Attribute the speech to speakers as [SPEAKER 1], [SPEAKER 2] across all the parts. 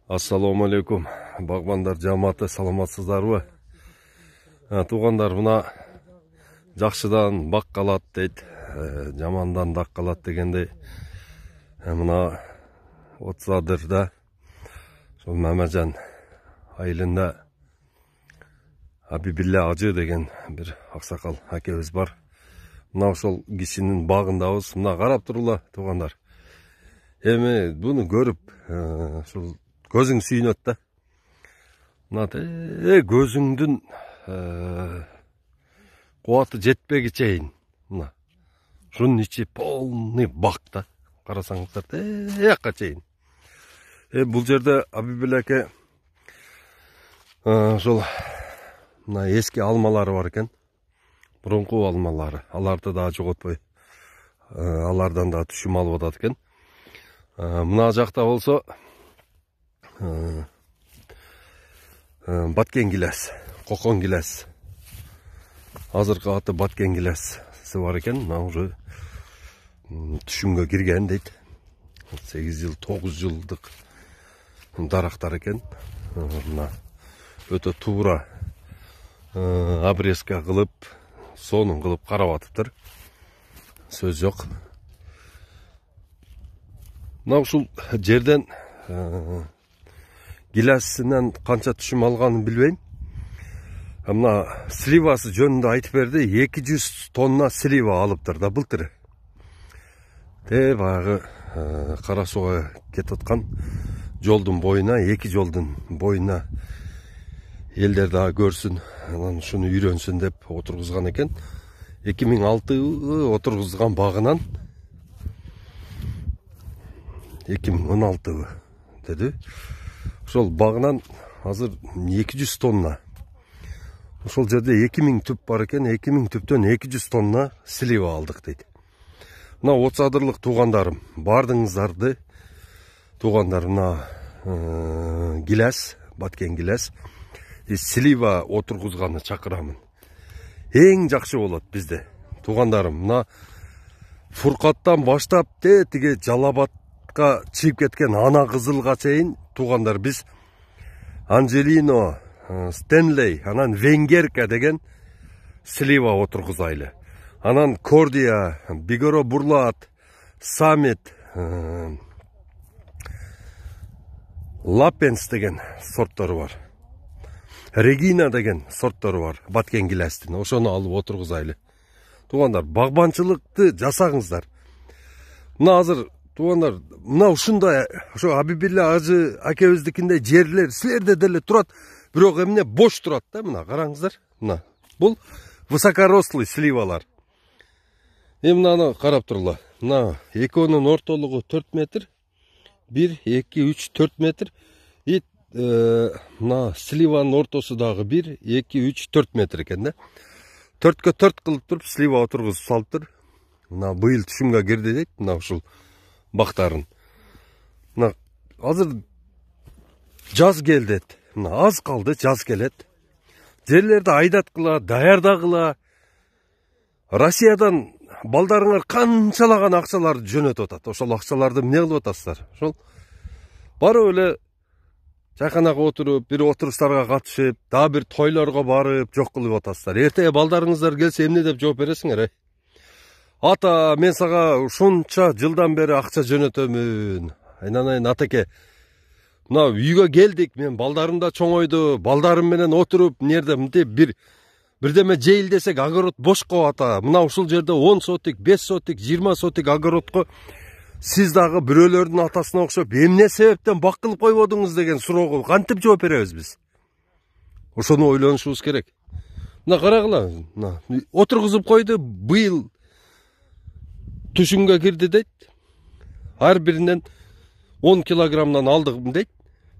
[SPEAKER 1] Ассаламу алейкум, бағбандар жамааты, саламатсыздарбы? Туғандар, мына жақшыдан бақ қалат дейді, жамандан дақ қалат дегенде, мына Отсадырда, сол Мәмәжан айылында Абибилля Ажы деген бір ақсақал әкебіз бар. Мына сол кишинин бағындабыз. Мына қарап тұрула, туғандар. Эми бұны көріп, сол көзің сүйінөт да. Мына көзіңдің қуаты жетпеги чейин. Мына шунун ичи полный бак да. Карасаңыздар, якка чейин. Бұл жерде Абибилля аке сол мына эски алмалары бар екен. Бұрынғы алмалары. Аларды да жоғотпой. Алардан да түшім алып атат екен. Мына жақта болса баткен гилес, қоқон гилес. Азыркы аты баткен гилес бар екен. Мына уже түшімге кирген дейді. 8 жыл, 9 жылдық дарақтар екен. Мына өте тура обрезка қылып, сонын қылып қарап атыптыр. Сөз жоқ. Мына ушул жерден гилесінен қанша түшім алғанын білбейм. Мына сливасы жөнінде айтып берді, 200 тонна слива алыптыр да былтыр. Баяғы Қарасуға кетіп атқан жолдың бойына, 2 жолдың бойына елдер daha көрсін, шуны үйренсін деп отырғызған екен. 2006 отырғызған бағынан 2016 деді. Сол бағынан азыр 200 тонна. Сол жерде 2000 түп бар екен, 2000 түптен 200 тонна слива алдық дейді. Мына Отсадырлық туғандарым, бардыңыздарды туғандарына гилес, баткен гилес, слива отырғызғаны чакырамын. Ең жақшы болады бізде. Туғандарым, мына Фурқаттан баштап тиге Жалабатқа чиіп кеткен ана қызылға чейин туғандар біз Анжелино, Стенлей, анан Венгерка деген слива отырғызайлы. Анан Кордия, Бигоро Бурлат, Самит, Лапенс деген сорттары бар. Регина деген сорттары бар, баткен гилестин. Ошону алып отырғызайлы. Туғандар, бағбанчылықты жасағыңыздар. Мына азыр, туғандар, мына ушундай, ошо Абибилля Ажы акебиздикиндей жерлер, силерде деле турат, бирок эмне бош турат да, мына караңыздар. Мына, бул высокорослый сливалар. Мынаны карап турула. Мына экөөнүн ортолугу 4 метр, 1, 2, 3, 4 метр. Мына сливанын ортосы дагы 1, 2, 3, 4 метр екен да. 4-кө 4 кылып туруп слива отургузуп салыптыр. Мына быйыл түшүмгө кирди дейт, мына ушул бактарын. Мына азыр жаз келди. Мына аз калды, жаз келет. Жерлерди айдаткыла, даярдагыла. Россиядан балдарыңар канчалаган акчаларды жөнөтүп атат. Ошол акчаларды эмне кылып атасыздар? Ошол барып эле чайканага отуруп, бир отурустарга катышып, дагы бир тойлорго барып, жок кылып атасыздар. Эртеге балдарыңыздар келсе эмне деп жооп бересиңер? Ата, мен сага ушунча жылдан бери акча жөнөтөмүн. Айнанайын атеке. Мына үйгө келдик, мен балдарым да чоңойду, балдарым менен отуруп, нерде мынтип бирдеме жейил десек огород бошко ата. Мына ушул жерде 10 сотик, 5 сотик, 20 сотик огородко сиз дагы бирөөлөрдүн атасына окшоп эмне себептен бак кылып койбодуңуз деген суроого кантип жооп беребиз биз? Ошону ойлонушубуз керек. Мына карагыла, мына отургузуп койду, быйыл түшүмгө кирди дейт. Ар биринен 10 килограммдан алдык дейт.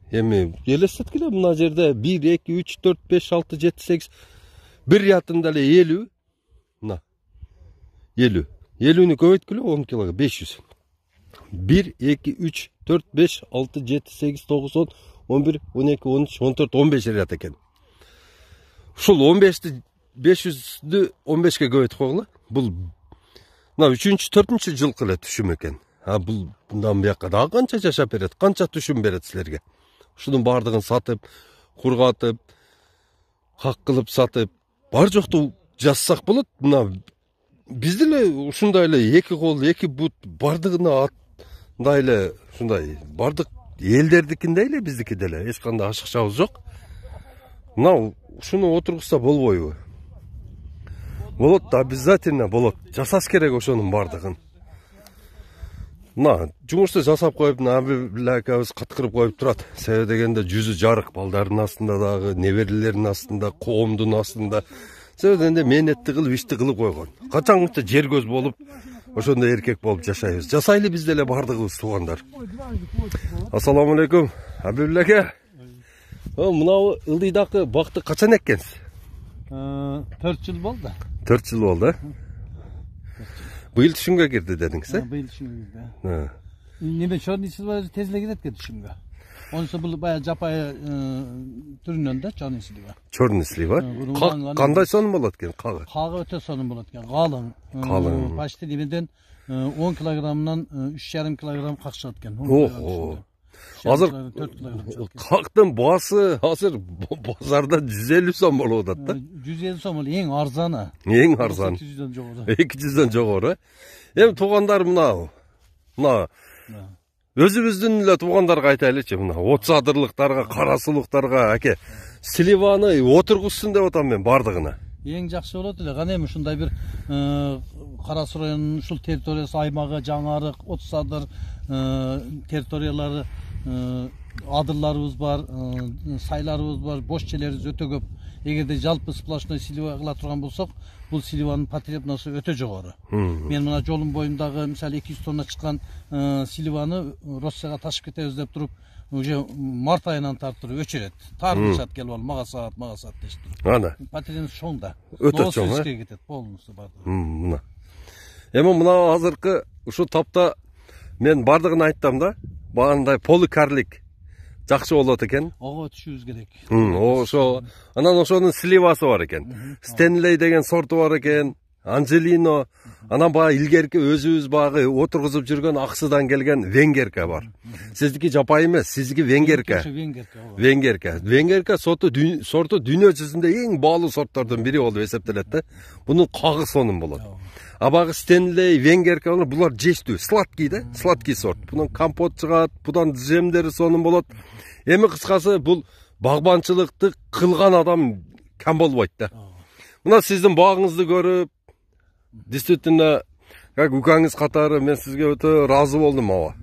[SPEAKER 1] Эми элестеткиле, мына жерде 1, 2, 3, 4, 5, 6, 7, 8 бир ятында эле 50. Мына 50. 50-нү көбөйткүлө 10 килограмм 500. 1, 2, 3, 4, 5, 6, 7, 8, 9, 10, 11, 12, 13, 14, 15 ряд екен. Ушул 15-ті 500-ді 15-ке көбөйтүп койгула. Бул мына 3-4-жыл кылы түшүм экен. бул мындан бияка дагы канча жашап берет, канча түшүм берет силерге. Ушунун бардыгын сатып, кургатып, хак кылып сатып, бар жокту жазсак болот. Мына бизде эле ушундай эле эки кол, эки бут бардыгына андай эле ушундай бардык элдердикиндей эле биздики деле эч кандай ашыкчабыз жок. Мына ушуну отургузса болбойбу? Болот, обязательно болот. Жасаш керек ошонун бардыгын. Мына жумушту жасап коюп, абилакабыз кыткырып коюп турат. Себеби дегенде жүзү жарык, балдардын астында дагы, неберелердин астында, коомдун астында. Себеби дегенде мээнетти кылып, ишти кылып койгон. Качанча жер көз болуп, ошондой эркек болуп жашайбыз. Жасайлы биз деле бардыгыбыз туугандар. Ассаламу алейкум. Абилака. Мына ылдыйдакы бакты качан эккенсиз?
[SPEAKER 2] 4 жыл болду.
[SPEAKER 1] 4 жыл болду. Быйыл түшүмгө кирди дедиңиз, э?
[SPEAKER 2] Быйыл түшүмгө кирди. Неме чорный силва тез эле кирет экен түшүмгө. Онусу бул баягы жапайы түрүнөн да чорный слива.
[SPEAKER 1] Чорный слива? Кандай сонун болот экен кагы?
[SPEAKER 2] Кагы өтө сонун болот экен. Калың.
[SPEAKER 1] Калың.
[SPEAKER 2] Почти немеден 10 килограммдан 3,5 килограмм как чыгат экен.
[SPEAKER 1] Азыр кактын баасы азыр базарда 150 сом болуп атат да.
[SPEAKER 2] 150 сом бол эң арзаны.
[SPEAKER 1] Эң арзан.
[SPEAKER 2] 200дөн жогору.
[SPEAKER 1] 200дөн жогору. Эми туугандар мына өзүбүздүн эле туугандарга айтайлычы, мына от садырлыктарга, кара сулуктарга аке сливаны отургузсун деп атам мен бардыгына.
[SPEAKER 2] Эң жакшы болот эле. Кана эми ушундай бир Кара Суу районунун ушул территориясы аймагы жаңарык, от садыр территориялары адырларыбыз бар, сайларыбыз бар, бош жерлерибиз өтө көп. Эгерде жалпы сплошной слива кыла турган болсок, бул сливанын потребности өтө жогору. Мен мына жолдун боюндагы мисалы 200 тонна чыккан сливаны Россияга ташып кетебиз деп туруп, уже март айынан тартып өчүрөт. Тартышат келип ал мага саат дейт.
[SPEAKER 1] Ана.
[SPEAKER 2] Потребность чоң да.
[SPEAKER 1] Өтө чоң,
[SPEAKER 2] э? Кетет полностью бар.
[SPEAKER 1] Мына. Эми мына азыркы ушу тапта мен бардыгын айттым да, багандай поликарлик жакшы болот экен.
[SPEAKER 2] Ого түшүбүз керек.
[SPEAKER 1] Ошо анан ошонун сливасы бар экен. Стенлей деген сорту бар экен. Анжелино, анан баягы илгерки өзүбүз баягы отургузуп жүргөн аксыдан келген венгерка бар. Сиздики жапайы эмес, сиздики венгерка. Венгерка сорту дүйнө жүзүндө эң баалуу сорттордун бири болуп эсептелет да. Бунун кагы сонун болот. А баягы Стенлей, венгерка булар жештүү, сладкий да, сладкий сорт. Бунун компот чыгат, будан жемдери сонун болот. Эми кыскасы бул багбанчылыкты кылган адам кам болбойт да. Мына сиздин багыңызды көрүп, действительно, как укаңыз катары мен сизге өтө ыраазы болдум аба.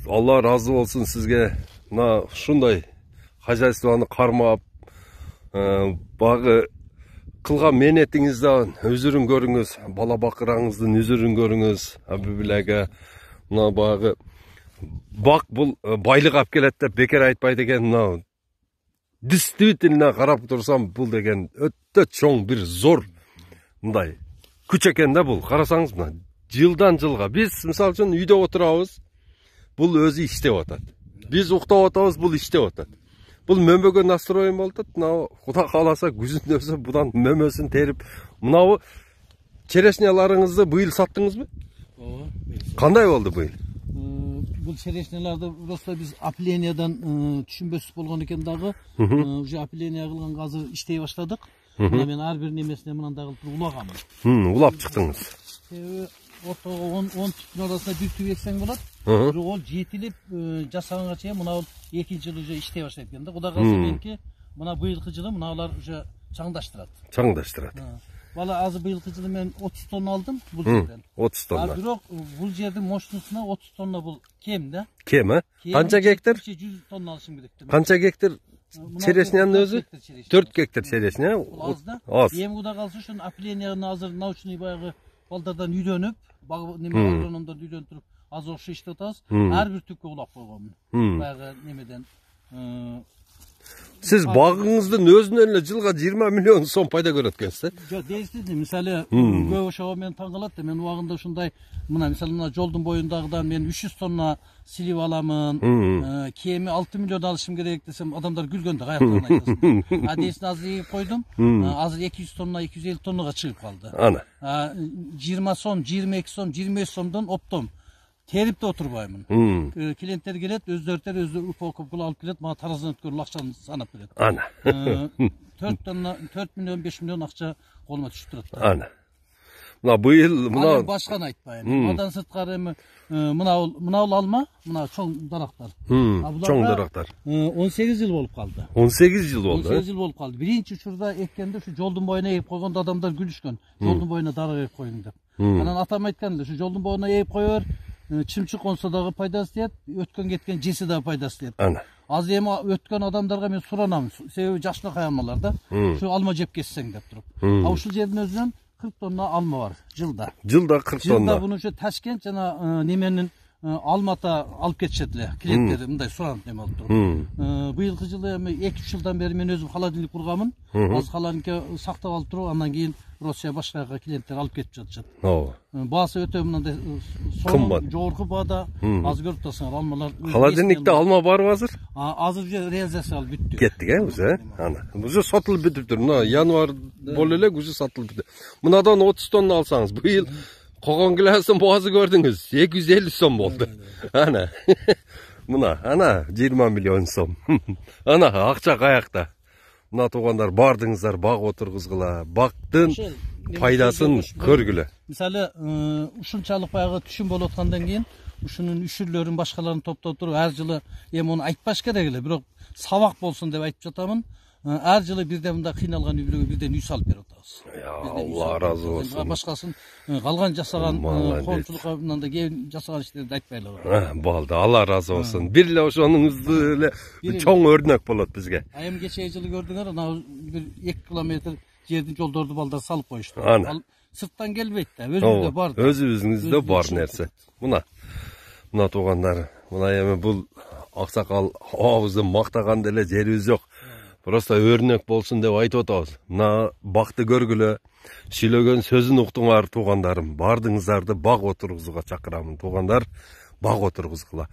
[SPEAKER 1] Алла ыраазы болсун сизге. Мына ушундай хозяйствону кармап, багы кылган мээнетиңизден өзүрүн көрүңүз, бала бакыраңыздын өзүрүн көрүңүз. Абибилага мына багы бак бул байлык алып келет деп бекер айтпайт экен. Мына действительно карап турсам бул деген өтө чоң бир зор мындай күч экен да бул. Карасаңыз мына жылдан жылга биз мисалы үчүн үйдө отурабыз, бул өзү иштеп атат. Биз уктап атабыз, бул иштеп атат. Бул мөмөгө настроен болуп атат. Мына Кудай кааласа күзүн өзү будан мөмөсүн терип, мынабу черешняларыңызды быйыл саттыңызбы?
[SPEAKER 2] Ооба.
[SPEAKER 1] Кандай болду быйыл?
[SPEAKER 2] Бул черешняларды просто биз опылениядан түшүнбөсүз болгон экен дагы, уже опыление кылганга азыр иштей баштадык. Мына мен ар бир немесине мындай кылып улагам.
[SPEAKER 1] Улап чыктыңыз.
[SPEAKER 2] Себеби ортого 10 түптүн арасында бир түп эксең болот. Бирок ол жетилип жасаганга чейин мына бул экинчи жылы уже иштей баштайт экен да. Кудай кааласа меники мына быйылкы жылы мыналар уже чаңдаштырат. Бала азыр быйылкы жылы мен 30 тонна алдым бул жерден. 30 тонна. Бирок бул жердин мощностуна 30 тонна бул кем да.
[SPEAKER 1] Кем, э? Канча гектар?
[SPEAKER 2] 100 тонна алышым керек.
[SPEAKER 1] Канча гектар черешнянын өзү? 4 гектар черешня.
[SPEAKER 2] Аз да. Эми Кудай кааласа ушун опыленияны азыр научный баягы балдардан үйрөнүп, неме агрономдордон үйрөнүп туруп, аз окшо иштеп атабыз. Ар бир түпкө улап койгонмун. Баягы немеден Siz bağınızdan özünden эле жылга 20 миллион сом пайда көрөт экенсиз, э? Жок, действительно, мисалы көп ошого мен таң калат да, мен убагында ушундай, мына мисалы мына жолдун боюндагыдан мен 300 тонна слива аламын, кеми 6 миллион алышым керек десем, адамдар күлгөн да, каяктан айтасың. Адесин азыр эгип койдум, азыр 200 тонна, 250 тоннага чыгып калды.
[SPEAKER 1] Ана.
[SPEAKER 2] 20 сом, 22 сом, 25 сомдон оптом. терип де отурбаймын. Клиенттер келет, өздөрү упаковка алып келет, мага тараздан өткөрүп акчаны санап берет.
[SPEAKER 1] Ана.
[SPEAKER 2] 4 миллион 5 миллион акча колума түшүп турат.
[SPEAKER 1] Ана. Мына быйыл мына
[SPEAKER 2] башканы айтпайм. Мындан сырткары эми мына алма, мына чоң дарактар.
[SPEAKER 1] Чоң дарактар.
[SPEAKER 2] 18 жыл болуп калды.
[SPEAKER 1] 18 жыл болду.
[SPEAKER 2] 18 жыл болуп калды. Биринчи учурда эккенде ушу жолдун боюна ээп койгондо адамдар күлүшкөн. Жолдун боюна дарак ээп койдуң деп. Анан атам айткан эле, ушу жолдун боюна ээп коёбер, чымчык консо дагы пайдасы тиет, өткөн кеткен жеси дагы пайдасы тиет. Аз эми өткөн адамдарга мен суранам, себеби жашынакай алмалар да. Ушу алма жеп кетсең деп туруп. Ушул жердин өзүнөн 40 тонна алма бар жылда. Жылда 40 тонна. Жылда буну ушу Ташкент жана неменин Алмата алып кетишет эле. Клиенттер мындай суранып неме алып туруп. Быйылкы жылы эми 2-3 жылдан бери мен өзүм холодильник курганмын. Азыр холодильникке сактап алып туруп, андан кийин Россия башка жака клиенттер алып кетип жатышат. Баасы өтө мындай кымбат. Жогорку баада аз көрүп турсаңар алмалар.
[SPEAKER 1] Холодильникте алма барбы азыр?
[SPEAKER 2] Азыр реализация алып бүттү.
[SPEAKER 1] Кеттик, уже. Ана. Уже сатылып бүтүптүр. Мына январ боло эле уже сатылып бүттү. Мынадан 30 тонна алсаңыз, быйыл Кокон гиласын баасы көрдүңүз, 250 сом болду. Ана. Мына, ана 20 миллион сом. Ана акча каякта. Мына туугандар бардыңыздар, бак отургузгула, бактын пайдасын көргүлө.
[SPEAKER 2] Мисалы, ушунчалык баягы түшүм болуп аткандан кийин ушунун үшүрлөрүн башкаларын топтоп туруп, ар жылы эми муну айтпаш керек эле, бирок сабак болсун деп айтып жатамын. Ар жылы бирден мындай кыйналган үй бүлөгө бирден үй салып берип атабыз.
[SPEAKER 1] Алла разы болсун.
[SPEAKER 2] Башкасын калган жасаган коомчулукка мындай жасаган иштерди айтпайлы.
[SPEAKER 1] Болду, Алла разы болсун. Бир эле ошонуңузду эле чоң өрнөк болот бизге.
[SPEAKER 2] Эми кечээ жылы көрдүңөр, анау бир 2 километр жердин жолдорду балдар салып коюшту. Ал сырттан келбейт да, өзүбүздө бар.
[SPEAKER 1] Өзүбүзүңүздө бар нерсе. Мына туугандар, мына эми бул аксакал абызды мактаган деле жерибиз жок. Просто өрнөк болсун деп айтып атабыз. Мына бакты көргүлө, сүйлөгөн сөзүн уктуңар туугандарым. Бардыңыздарды бак отургузууга чакырамын туугандар. Бак отургузгула.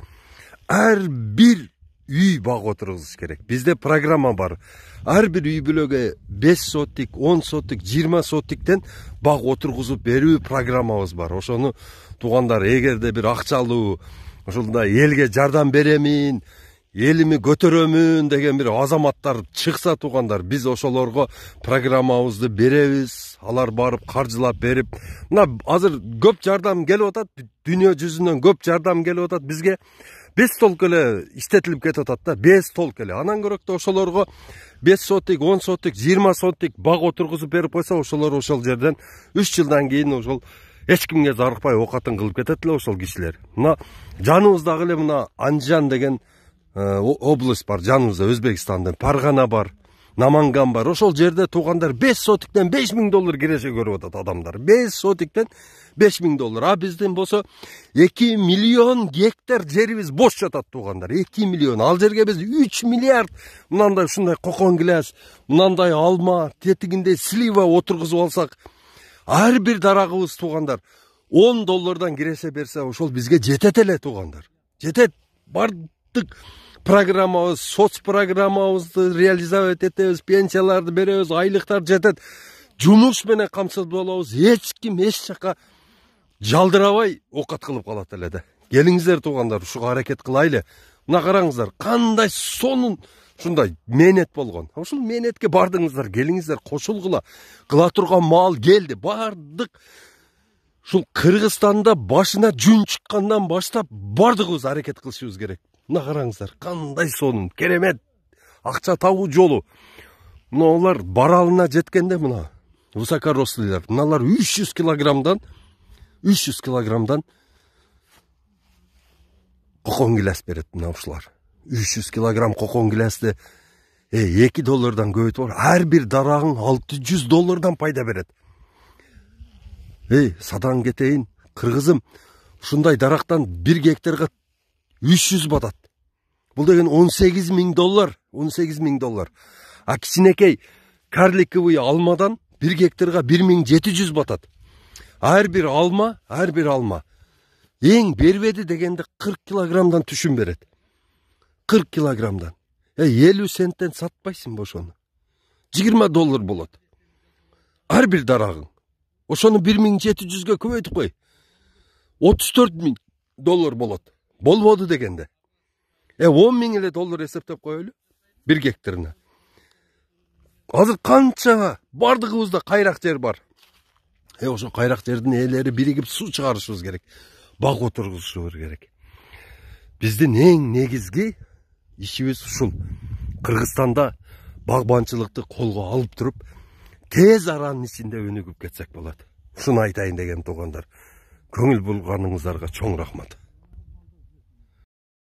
[SPEAKER 1] Ар бир үй бак отургузуш керек. Бизде программа бар. Ар бир үй бүлөгө 5 соттик, 10 соттик, 20 соттиктен бак отургузуп берүү программабыз бар. Ошону туугандар эгерде бир акчалуу ушундай элге жардам беремин, элими көтөрөмүн деген бир азаматтар чыкса туугандар, биз ошолорго программабызды беребиз. Алар барып каржылап берип, мына азыр көп жардам келип атат, дүйнө жүзүнөн көп жардам келип атат бизге. 5 толк эле иштетилип кетип атат да, 5 толк эле. Анан көрөктө ошолорго 5 соттик, 10 соттик, 20 соттик бак отургузуп берип койсо, ошолор ошол жерден 3 жылдан кийин ошол эч кимге зарыкпай окатын кылып кетет эле ошол кишилер. Мына жаныбыздагы эле мына Анжан деген область бар, жаныбызда Өзбекстандын, Паргана бар, Наманган бар. Ошол жерде туугандар 5 сотиктен 5000 доллар киреше көрүп атат адамдар. 5 сотиктен 5000 доллар. А биздин болсо 2 миллион гектар жерибиз бош жатат туугандар. 2 миллион. Ал жерге биз 3 миллиард мындай ушундай кокон гилас, мындай алма, тетигинде слива отургузуп алсак, ар бир дарагыбыз туугандар 10 доллардан киреше берсе, ошол бизге жетет эле туугандар. Жетет. Бардык программабыз, соц программабызды реализовать этебиз, пенсияларды беребиз, айлыктар жетет. Жумуш менен камсыз болобуз. Эч ким эч жака жалдырабай окат кылып калат эле да. Келиңиздер туугандар, ушуга аракет кылайлы. Мына караңыздар, кандай сонун ушундай мээнет болгон. Ушул мээнетке бардыңыздар, келиңиздер, кошулгула. Кыла турган маал келди. Бардык ушул Кыргызстанда башына жүн чыккандан баштап бардыгыбыз аракет кылышыбыз керек. Мына караңыздар, кандай сонун, керемет акча табуу жолу. Мына олар баралына жеткенде мына высокорослыйлар, мыналар 300 килограммдан кокон гилас берет мына ушулар. 300 килограмм кокон гиласты 2 доллардан көбөйтүп бар. Ар бир дарагың 600 доллардан пайда берет. Садаң кетейин, кыргызым, ушундай дарактан 1 гектарга 300 батат. Бул деген 18.000 доллар, 18.000 доллар. А кичинекей карликовый алмадан 1 гектарга 1700 батат. Ар бир алма, эң бербеди дегенде 40 килограммдан түшүм берет. 40 килограммдан. 50 центтен сатпайсың ошону. 20 доллар болот. Ар бир дарагың. Ошону 1700ге көбөйтүп кой. 34.000 доллар болот. Болбоду дегенде. 10 миң эле доллар эсептеп коелу. 1 гектарына. Азыр канча бардыгыбызда кайрак жер бар. Ошо кайрак жердин ээлери биригип суу чыгарышыбыз керек. Бак отургузушубуз керек. Биздин эң негизги ишибиз ушул. Кыргызстанда багбанчылыкты колго алып туруп, тез аранын ичинде өнүгүп кетсек болот. Ушуну айтайын деген туугандар. Көңүл булганыңыздарга чоң рахмат.